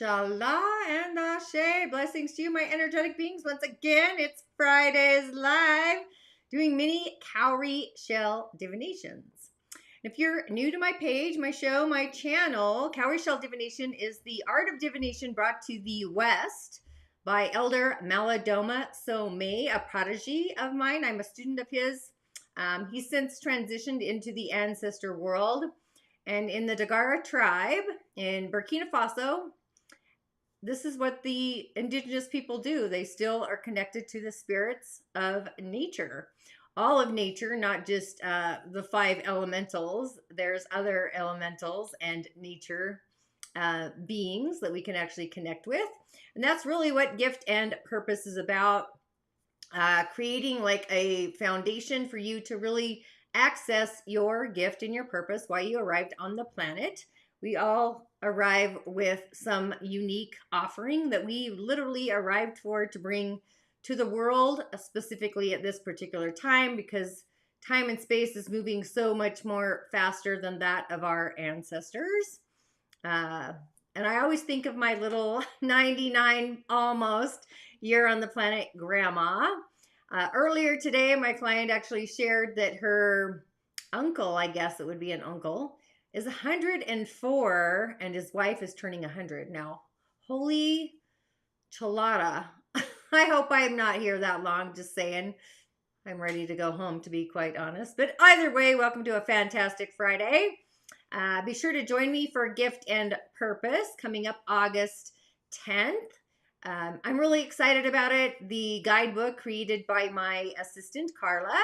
Inshallah and Ashe. Blessings to you, my energetic beings. Once again, it's Fridays Live, doing mini cowrie shell divinations. If you're new to my page, my show, my channel, Cowrie Shell Divination is the art of divination brought to the West by Elder Malidoma Some, a prodigy of mine. I'm a student of his. He's since transitioned into the ancestor world. And in the Dagara tribe in Burkina Faso, this is what the indigenous people do. They still are connected to the spirits of nature. All of nature, not just the 5 elementals. There's other elementals and nature beings that we can actually connect with. And that's really what Gift and Purpose is about. Creating like a foundation for you to really access your gift and your purpose while you arrived on the planet. We all arrive with some unique offering that we literally arrived for to bring to the world, specifically at this particular time, because time and space is moving so much more faster than that of our ancestors. And I always think of my little 99 almost year on the planet grandma. Earlier today, my client actually shared that her uncle, I guess it would be an uncle, is 104 and his wife is turning 100. Now, holy chalada. I hope I'm not here that long, just saying. I'm ready to go home, to be quite honest. But either way, welcome to a fantastic Friday. Be sure to join me for Gift and Purpose coming up August 10th. I'm really excited about it. The guidebook created by my assistant, Carla,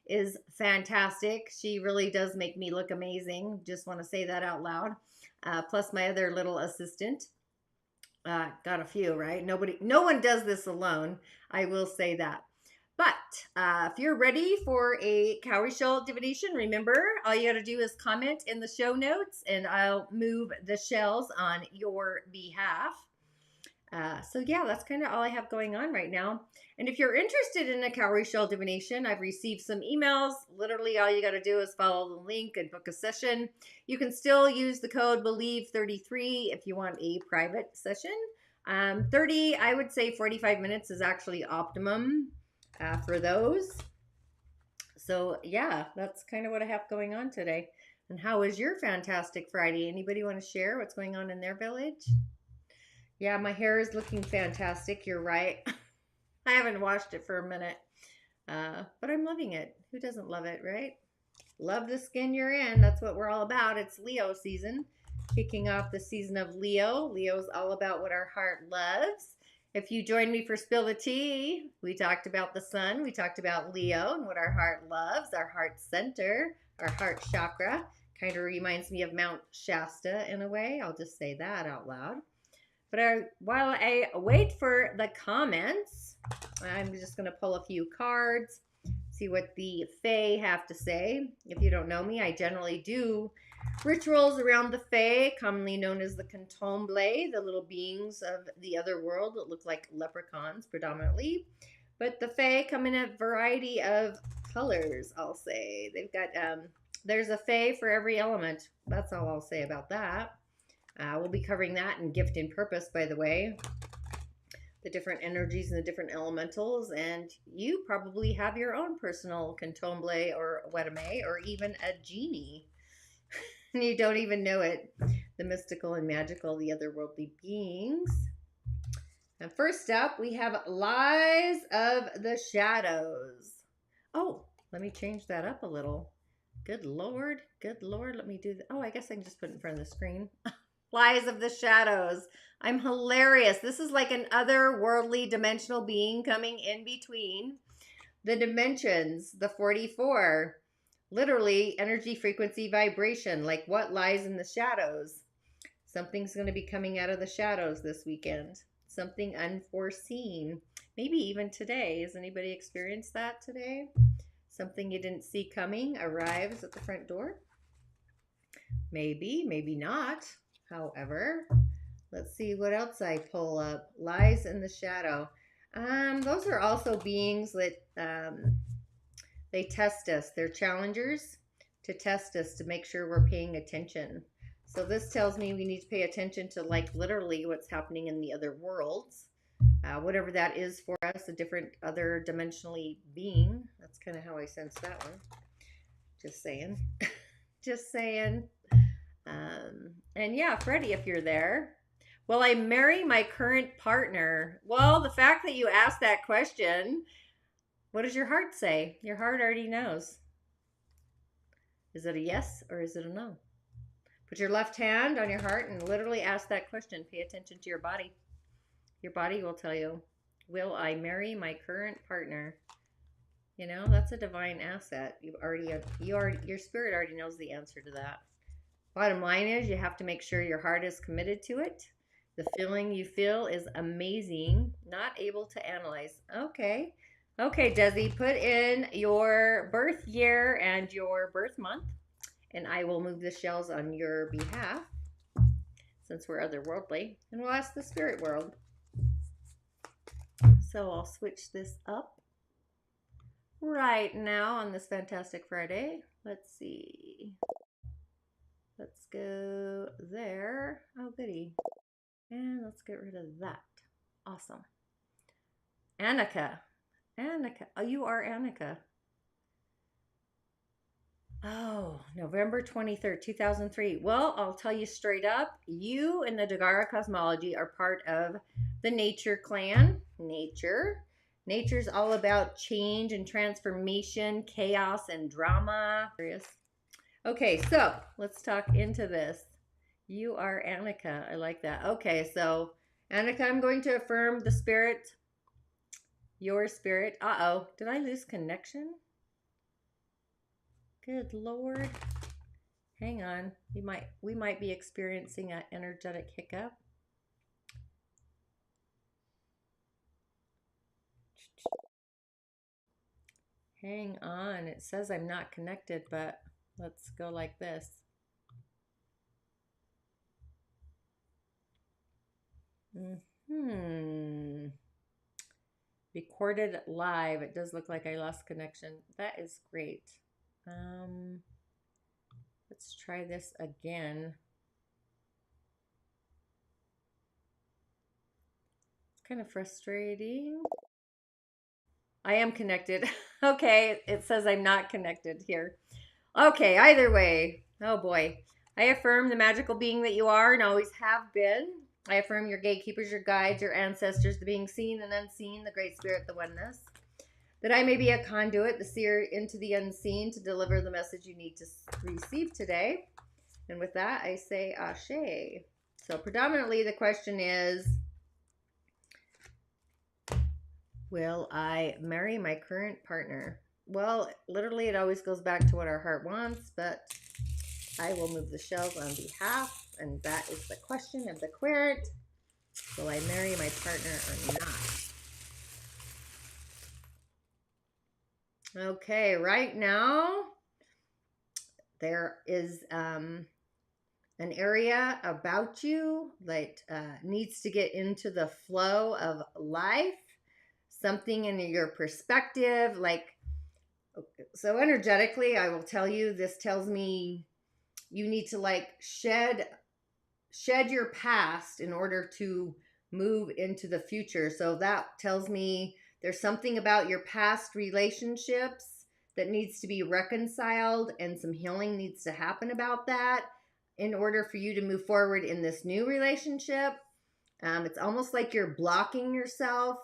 is fantastic. She really does make me look amazing. Just want to say that out loud. Plus my other little assistant. Got a few, right? No one does this alone. I will say that. But if you're ready for a cowrie shell divination, remember, all you got to do is comment in the show notes and I'll move the shells on your behalf. So yeah, that's kind of all I have going on right now. And if you're interested in a cowrie shell divination, I've received some emails. Literally all you got to do is follow the link and book a session. You can still use the code BELIEVE33 if you want a private session. 30, I would say 45 minutes is actually optimum for those. So yeah, that's kind of what I have going on today. And how was your fantastic Friday? Anybody want to share what's going on in their village? Yeah, my hair is looking fantastic. You're right. I haven't washed it for a minute, but I'm loving it. Who doesn't love it, right? Love the skin you're in. That's what we're all about. It's Leo season, kicking off the season of Leo. Leo's all about what our heart loves. If you joined me for Spill the Tea, we talked about the sun. We talked about Leo and what our heart loves, our heart center, our heart chakra. Kind of reminds me of Mount Shasta in a way. I'll just say that out loud. But while I wait for the comments, I'm just going to pull a few cards, see what the Fae have to say. If you don't know me, I generally do rituals around the Fae, commonly known as the Cantomblé, the little beings of the other world that look like leprechauns predominantly. But the Fae come in a variety of colors, I'll say. They've got, there's a Fae for every element. That's all I'll say about that. We'll be covering that in Gift and Purpose, by the way. The different energies and the different elementals. And you probably have your own personal Cantomblé or Wedame or even a genie. And you don't even know it. The mystical and magical, the otherworldly beings. And first up, we have Lies of the Shadows. Oh, let me change that up a little. Good Lord. Good Lord. Let me do that. Oh, I guess I can just put it in front of the screen. Lies of the Shadows. I'm hilarious. This is like an otherworldly dimensional being coming in between the dimensions, the 44. Literally, energy, frequency, vibration. Like what lies in the shadows? Something's going to be coming out of the shadows this weekend. Something unforeseen. Maybe even today. Has anybody experienced that today? Something you didn't see coming arrives at the front door? Maybe, maybe not. However, let's see what else I pull up. Lies in the shadow. Those are also beings that they test us. They're challengers to test us to make sure we're paying attention. So this tells me we need to pay attention to like literally what's happening in the other worlds. Whatever that is for us, a different other dimensionally being. That's kind of how I sense that one. Just saying. Just saying. And yeah, Freddie, if you're there. Will I marry my current partner? Well, the fact that you asked that question, what does your heart say? Your heart already knows. Is it a yes or is it a no? Put your left hand on your heart and literally ask that question. Pay attention to your body. Your body will tell you, will I marry my current partner? You know, that's a divine asset. Your spirit already knows the answer to that. Bottom line is you have to make sure your heart is committed to it. The feeling you feel is amazing. Not able to analyze. Okay. Okay, Desi, put in your birth year and your birth month, and I will move the shells on your behalf since we're otherworldly, and we'll ask the spirit world. So I'll switch this up right now on this fantastic Friday. Let's see. Let's go there. Oh, goody. And let's get rid of that. Awesome. Annika. Annika. Oh, you are Annika. Oh, November 23rd, 2003. Well, I'll tell you straight up, you in the Dagara cosmology are part of the Nature clan. Nature. Nature's all about change and transformation, chaos and drama. Okay, so let's talk into this. You are Annika. I like that. Okay, so Annika, I'm going to affirm the spirit, your spirit. Uh-oh, did I lose connection? Good Lord. Hang on. We might be experiencing an energetic hiccup. Hang on. It says I'm not connected, but let's go like this. Recorded live. It does look like I lost connection. That is great. Let's try this again. It's kind of frustrating. I am connected. Okay, it says I'm not connected here. Okay, either way. Oh boy. I affirm the magical being that you are and always have been. I affirm your gatekeepers, your guides, your ancestors, the being seen and unseen, the great spirit, the oneness. That I may be a conduit, the seer into the unseen, to deliver the message you need to receive today. And with that, I say Ashe. So predominantly the question is, will I marry my current partner? Well, literally it always goes back to what our heart wants, but I will move the shells on behalf. And that is the question of the querent. Will I marry my partner or not? Okay, right now there is an area about you that needs to get into the flow of life. Something in your perspective, like, so energetically, I will tell you, this tells me you need to like shed your past in order to move into the future. So that tells me there's something about your past relationships that needs to be reconciled, and some healing needs to happen about that in order for you to move forward in this new relationship. It's almost like you're blocking yourself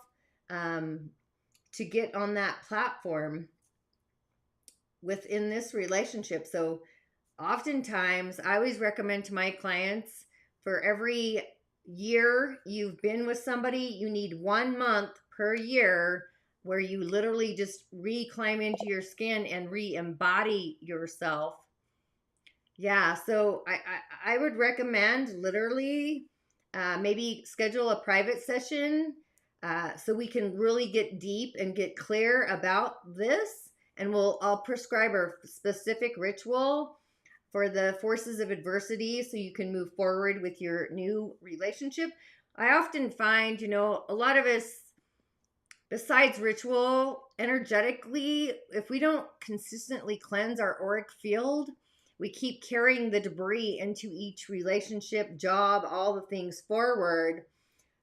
to get on that platform within this relationship. So oftentimes I always recommend to my clients, for every year you've been with somebody, you need 1 month per year where you literally just reclimb into your skin and re-embody yourself. Yeah, so I would recommend literally maybe schedule a private session so we can really get deep and get clear about this. And I'll prescribe a specific ritual for the forces of adversity so you can move forward with your new relationship. I often find, a lot of us, besides ritual, energetically, if we don't consistently cleanse our auric field, we keep carrying the debris into each relationship, job, all the things forward.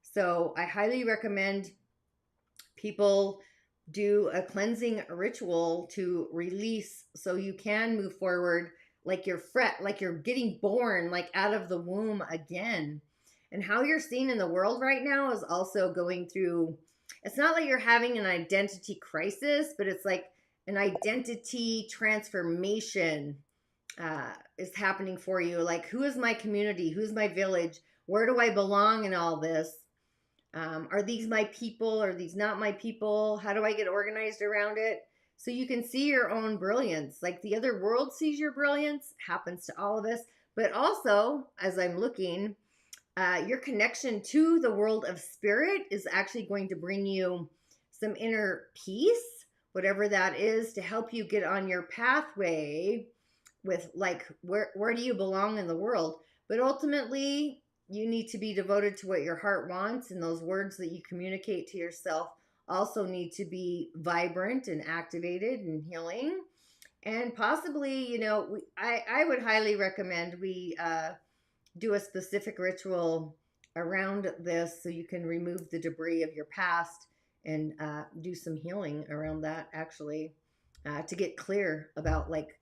So I highly recommend people do a cleansing ritual to release so you can move forward like like you're getting born, like out of the womb again. And how you're seen in the world right now is also going through, it's not like you're having an identity crisis, but it's like an identity transformation is happening for you. Like, who is my community? Who's my village? Where do I belong in all this? Are these my people? Are these not my people? How do I get organized around it? So you can see your own brilliance. Like the other world sees your brilliance, happens to all of us. But also, as I'm looking, your connection to the world of spirit is actually going to bring you some inner peace, whatever that is, to help you get on your pathway with like, where do you belong in the world? But ultimately, you need to be devoted to what your heart wants, and those words that you communicate to yourself also need to be vibrant and activated and healing. And possibly, I would highly recommend we do a specific ritual around this so you can remove the debris of your past and do some healing around that, actually, to get clear about, like,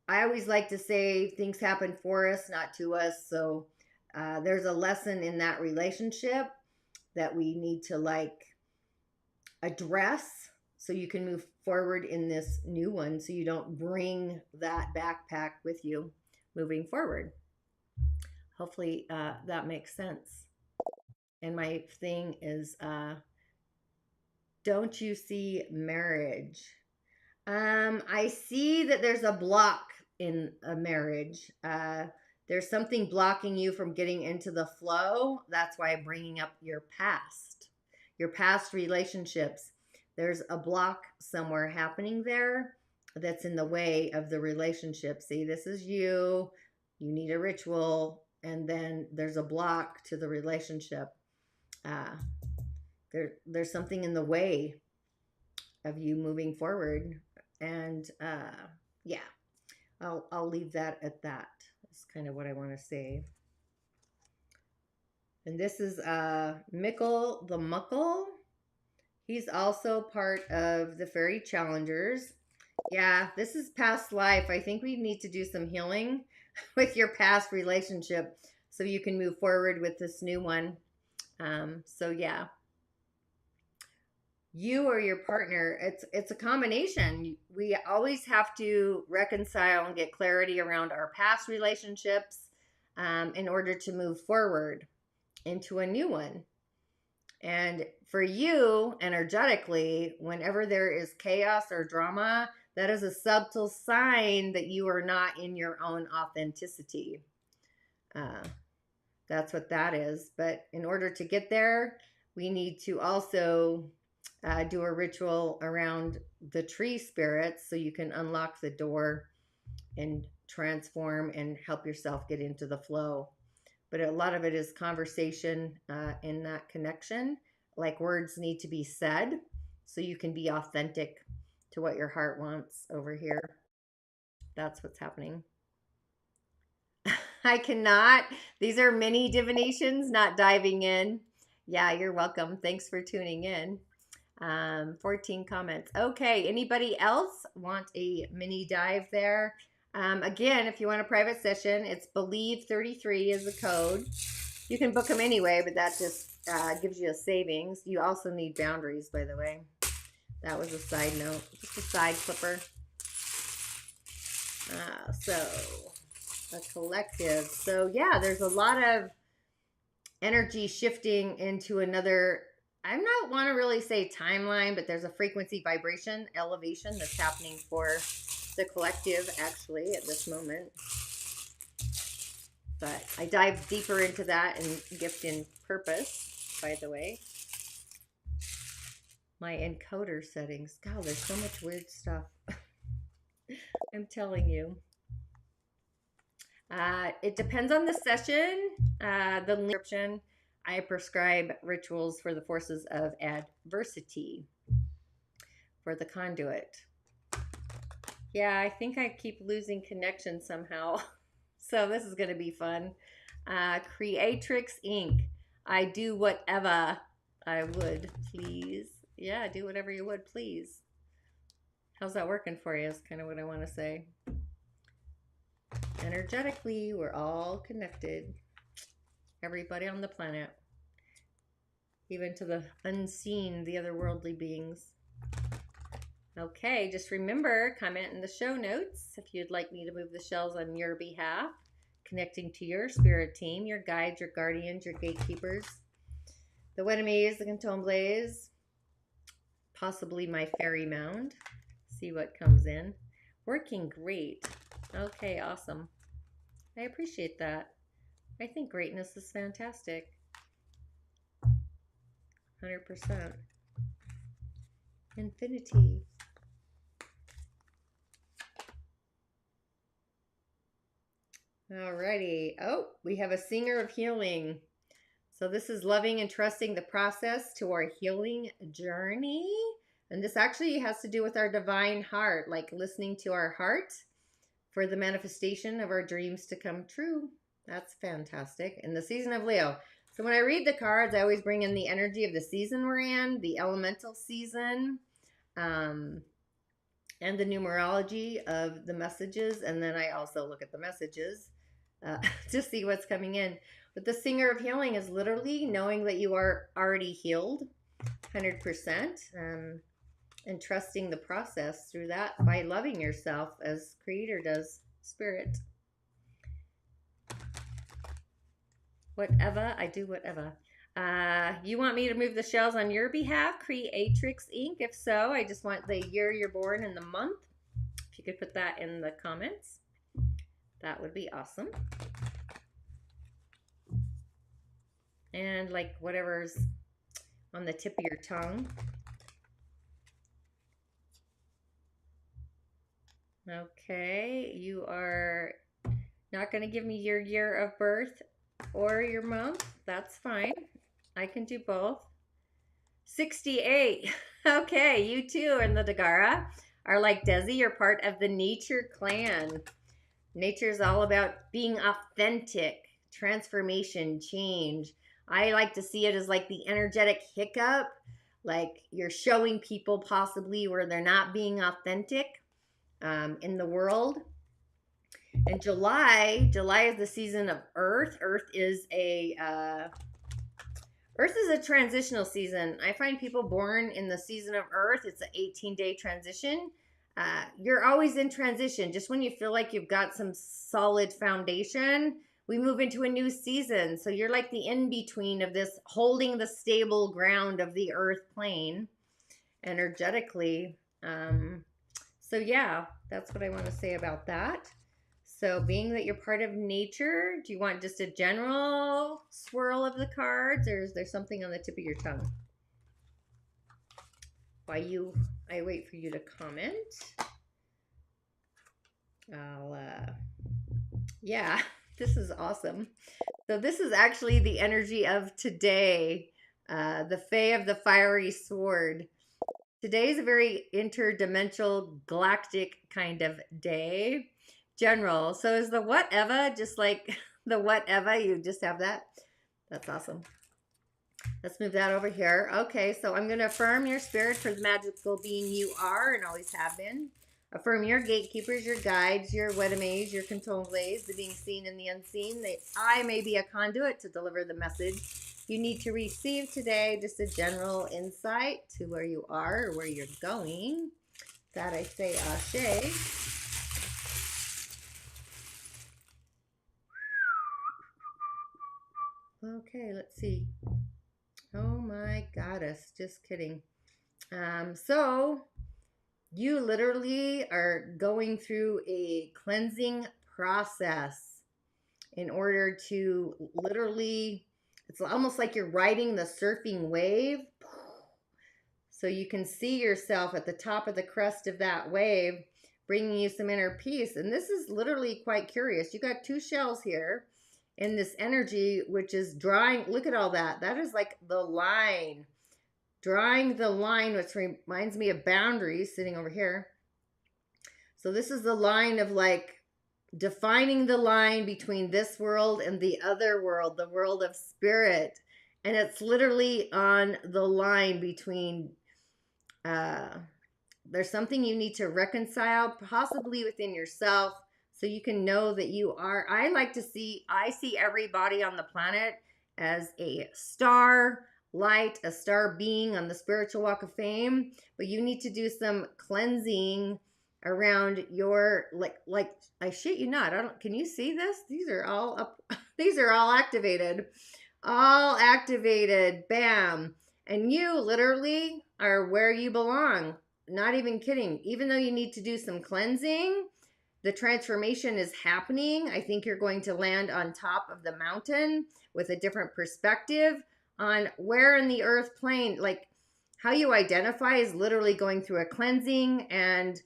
I always like to say things happen for us, not to us. So there's a lesson in that relationship that we need to like address so you can move forward in this new one, so you don't bring that backpack with you moving forward. Hopefully that makes sense. And my thing is, don't you see marriage? I see that there's a block in a marriage. There's something blocking you from getting into the flow. That's why I'm bringing up your past relationships. There's a block somewhere happening there that's in the way of the relationship. See, this is you. You need a ritual, and then there's a block to the relationship. There's something in the way of you moving forward, and yeah, I'll leave that at that. That's kind of what I want to say. And this is Mickle the Muckle. He's also part of the Fairy Challengers. Yeah, this is past life. I think we need to do some healing with your past relationship so you can move forward with this new one. So yeah, you or your partner, it's a combination. We always have to reconcile and get clarity around our past relationships in order to move forward into a new one. And for you, energetically, whenever there is chaos or drama, that is a subtle sign that you are not in your own authenticity. That's what that is. But in order to get there, we need to also do a ritual around the tree spirits so you can unlock the door and transform and help yourself get into the flow. But a lot of it is conversation in that connection. Like, words need to be said so you can be authentic to what your heart wants over here. That's what's happening. I cannot. These are mini divinations, not diving in. Yeah, you're welcome. Thanks for tuning in. 14 comments. Okay, anybody else want a mini dive there? Again, if you want a private session, it's Believe33 is the code. You can book them anyway, but that just gives you a savings. You also need boundaries, by the way. That was a side note, just a side flipper. So, a collective. So, yeah, there's a lot of energy shifting into another, I don't want to really say timeline, but there's a frequency vibration elevation that's happening for the collective actually at this moment. But I dive deeper into that in Gift in Purpose, by the way. My encoder settings. God, there's so much weird stuff. I'm telling you. It depends on the session. The description, I prescribe rituals for the forces of adversity for the conduit. Yeah, I think I keep losing connection somehow. So this is going to be fun. Creatrix Inc. I do whatever I would, please. Yeah, do whatever you would, please. How's that working for you? Is kind of what I want to say. Energetically, we're all connected. Everybody on the planet. Even to the unseen, the otherworldly beings. Okay, just remember, comment in the show notes if you'd like me to move the shells on your behalf, connecting to your spirit team, your guides, your guardians, your gatekeepers, the Wenamies, the Cantomblays, possibly my fairy mound. See what comes in. Working great. Okay, awesome. I appreciate that. I think greatness is fantastic. 100%. Infinity. Alrighty. Oh, we have a singer of healing. So this is loving and trusting the process to our healing journey. And this actually has to do with our divine heart, like listening to our heart for the manifestation of our dreams to come true. That's fantastic. In the season of Leo. So when I read the cards, I always bring in the energy of the season we're in, the elemental season, and the numerology of the messages. And then I also look at the messages to see what's coming in. But the singer of healing is literally knowing that you are already healed 100%, and trusting the process through that by loving yourself as Creator does, Spirit. Whatever, I do whatever. You want me to move the shells on your behalf, Creatrix Inc.? If so, I just want the year you're born and the month. If you could put that in the comments, that would be awesome. And like whatever's on the tip of your tongue. Okay, you are not going to give me your year of birth or your month. That's fine. I can do both. 68. Okay, you too and the Dagara are like Desi. You're part of the Nature clan. Nature is all about being authentic, transformation, change. I like to see it as like the energetic hiccup, like you're showing people possibly where they're not being authentic in the world. And July is the season of Earth. Earth is a transitional season. I find people born in the season of Earth, it's an 18-day transition. You're always in transition. Just when you feel like you've got some solid foundation, we move into a new season. So you're like the in-between of this, holding the stable ground of the Earth plane energetically. So yeah, that's what I want to say about that. So being that you're part of nature, do you want just a general swirl of the cards, or is there something on the tip of your tongue? While I wait for you to comment. Yeah, this is awesome. So this is actually the energy of today, the Fae of the Fiery Sword. Today is a very interdimensional, galactic kind of day. General. So is the whatever just like the whatever? You just have that? That's awesome. Let's move that over here. Okay, so I'm going to affirm your spirit for the magical being you are and always have been. Affirm your gatekeepers, your guides, your Wedames, your Cantomblays, the being seen and the unseen. That I may be a conduit to deliver the message you need to receive today. Just a general insight to where you are or where you're going. That I say Ashe. Okay, let's see. Oh my goddess, just kidding. So you literally are going through a cleansing process in order to literally, it's almost like you're riding the surfing wave. So you can see yourself at the top of the crest of that wave, bringing you some inner peace. And this is literally quite curious. You got two shells here in this energy, which is drawing. Look at all that. That is like the line, drawing the line, which reminds me of boundaries sitting over here. So this is the line of like defining the line between this world and the other world, the world of spirit. And it's literally on the line between, there's something you need to reconcile, possibly within yourself, so you can know that you are. I see everybody on the planet as a star light, a star being on the spiritual walk of fame, but you need to do some cleansing around your, like I shit you not. Can you see this? These are all up. These are all activated. All activated. Bam. And you literally are where you belong. Not even kidding. Even though you need to do some cleansing, the transformation is happening. I think you're going to land on top of the mountain with a different perspective on where in the earth plane, like how you identify is literally going through a cleansing and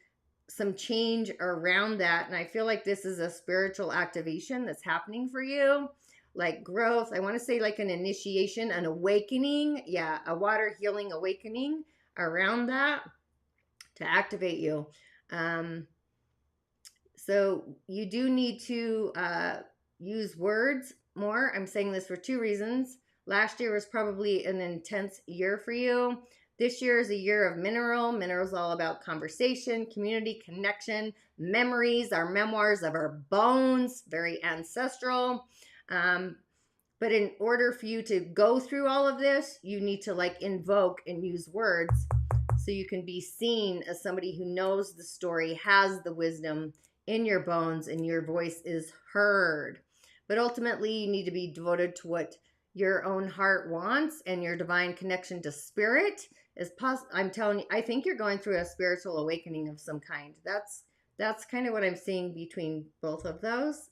some change around that. And I feel like this is a spiritual activation that's happening for you, like growth. I want to say like an initiation, an awakening. Yeah, a water healing awakening around that to activate you. So you do need to use words more. I'm saying this for two reasons. Last year was probably an intense year for you. This year is a year of mineral. Mineral is all about conversation, community, connection, memories, our memoirs of our bones, very ancestral. But in order for you to go through all of this, you need to like invoke and use words so you can be seen as somebody who knows the story, has the wisdom in your bones, and your voice is heard. But ultimately, you need to be devoted to what your own heart wants, and your divine connection to spirit is possible. I'm telling you, I think you're going through a spiritual awakening of some kind. That's kind of what I'm seeing between both of those.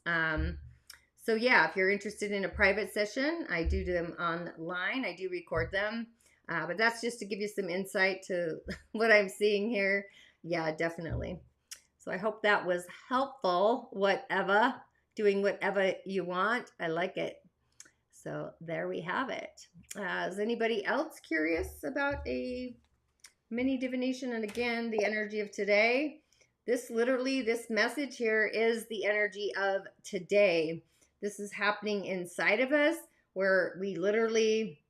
So yeah, if you're interested in a private session, I do them online. I do record them. But that's just to give you some insight to what I'm seeing here. Yeah, definitely. So I hope that was helpful. Whatever, doing whatever you want. I like it. So there we have it. Is anybody else curious about a mini divination? And again, the energy of today. This message here is the energy of today. This is happening inside of us, where we literally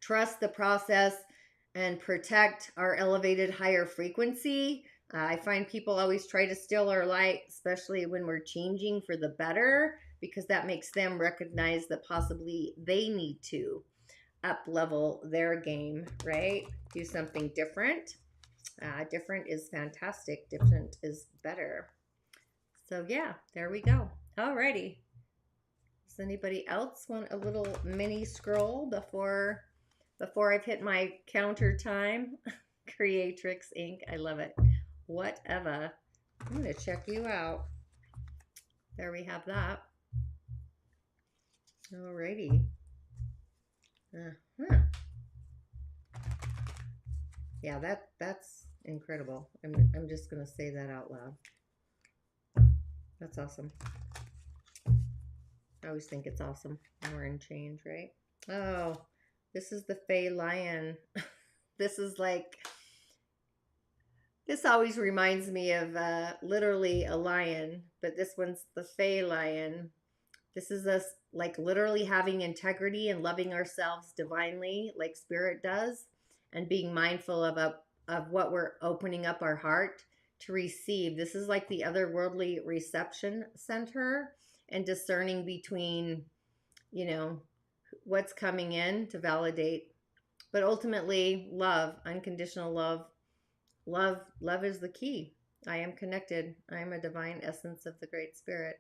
trust the process and protect our elevated higher frequency. I find people always try to steal our light, especially when we're changing for the better, because that makes them recognize that possibly they need to up level their game, right? Do something different. Different is fantastic. Different is better. So yeah, there we go. Alrighty. Does anybody else want a little mini scroll before I've hit my counter time? Creatrix Inc. I love it. Whatever. I'm going to check you out. There we have that. Alrighty. Yeah, that's incredible. I'm just going to say that out loud. That's awesome. I always think it's awesome when we're in change, right? Oh, this is the Fey Lion. This is like, this always reminds me of literally a lion, but this one's the Fey Lion. This is us like literally having integrity and loving ourselves divinely like spirit does, and being mindful of what we're opening up our heart to receive. This is like the otherworldly reception center, and discerning between, you know, what's coming in to validate. But ultimately, love, unconditional love. Love is the key. I am connected. I am a divine essence of the Great Spirit.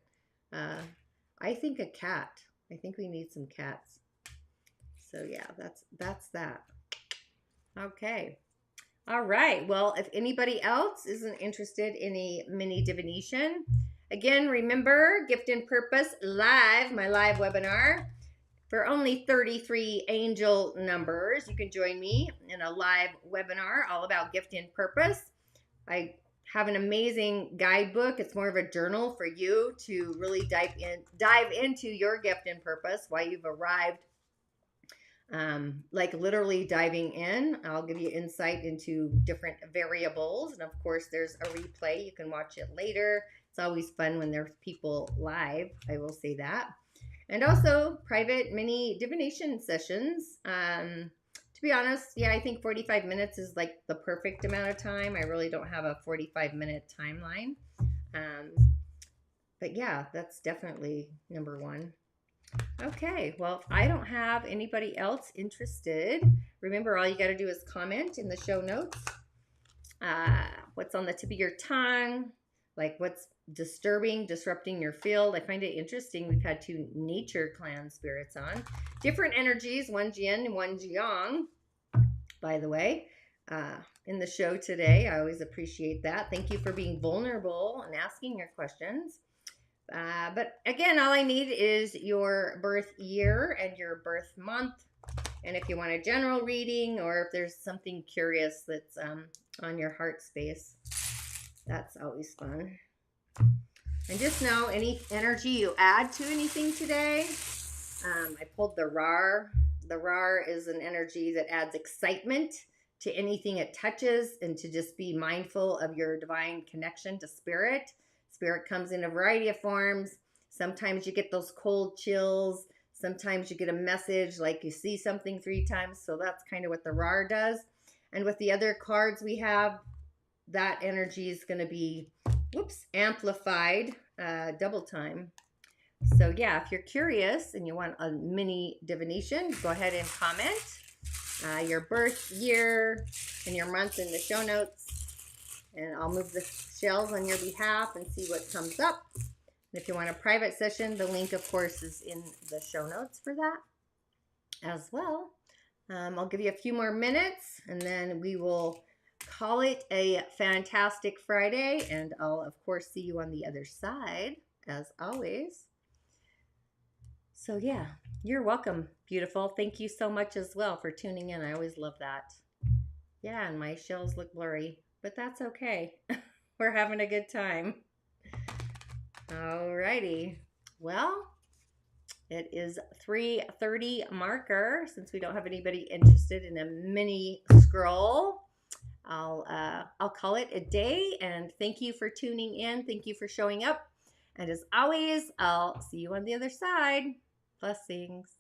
I think a cat. I think we need some cats. So yeah, that's that. Okay. All right. Well, if anybody else isn't interested in a mini divination, again, remember, Gift and Purpose Live, my live webinar. For only 33 angel numbers, you can join me in a live webinar all about gift and purpose. I have an amazing guidebook. It's more of a journal for you to really dive into your gift and purpose, why you've arrived like literally diving in. I'll give you insight into different variables. And of course, there's a replay. You can watch it later. It's always fun when there's people live. I will say that. And also private mini divination sessions. To be honest, yeah, I think 45 minutes is like the perfect amount of time. I really don't have a 45-minute timeline. But yeah, that's definitely number one. Okay, well, if I don't have anybody else interested, remember all you got to do is comment in the show notes. What's on the tip of your tongue, like what's disrupting your field. I find it interesting. We've had 2 nature clan spirits on. Different energies, one yin and one yang, by the way, in the show today. I always appreciate that. Thank you for being vulnerable and asking your questions. But again, all I need is your birth year and your birth month. And if you want a general reading or if there's something curious that's on your heart space, that's always fun. And just know any energy you add to anything today. I pulled the RAR. The RAR is an energy that adds excitement to anything it touches, and to just be mindful of your divine connection to spirit. Spirit comes in a variety of forms. Sometimes you get those cold chills. Sometimes you get a message like you see something 3 times. So that's kind of what the RAR does. And with the other cards we have, that energy is going to be, amplified double time. So yeah, if you're curious and you want a mini divination, go ahead and comment your birth year and your month in the show notes. And I'll move the shells on your behalf and see what comes up. And if you want a private session, the link, of course, is in the show notes for that as well. I'll give you a few more minutes, and then we will call it a fantastic Friday. And I'll, of course, see you on the other side, as always. So, yeah, you're welcome, beautiful. Thank you so much as well for tuning in. I always love that. Yeah, and my shells look blurry, but that's okay. We're having a good time. Alrighty. Well, it is 3:30 marker. Since we don't have anybody interested in a mini scroll, I'll call it a day. And thank you for tuning in. Thank you for showing up. And as always, I'll see you on the other side. Blessings.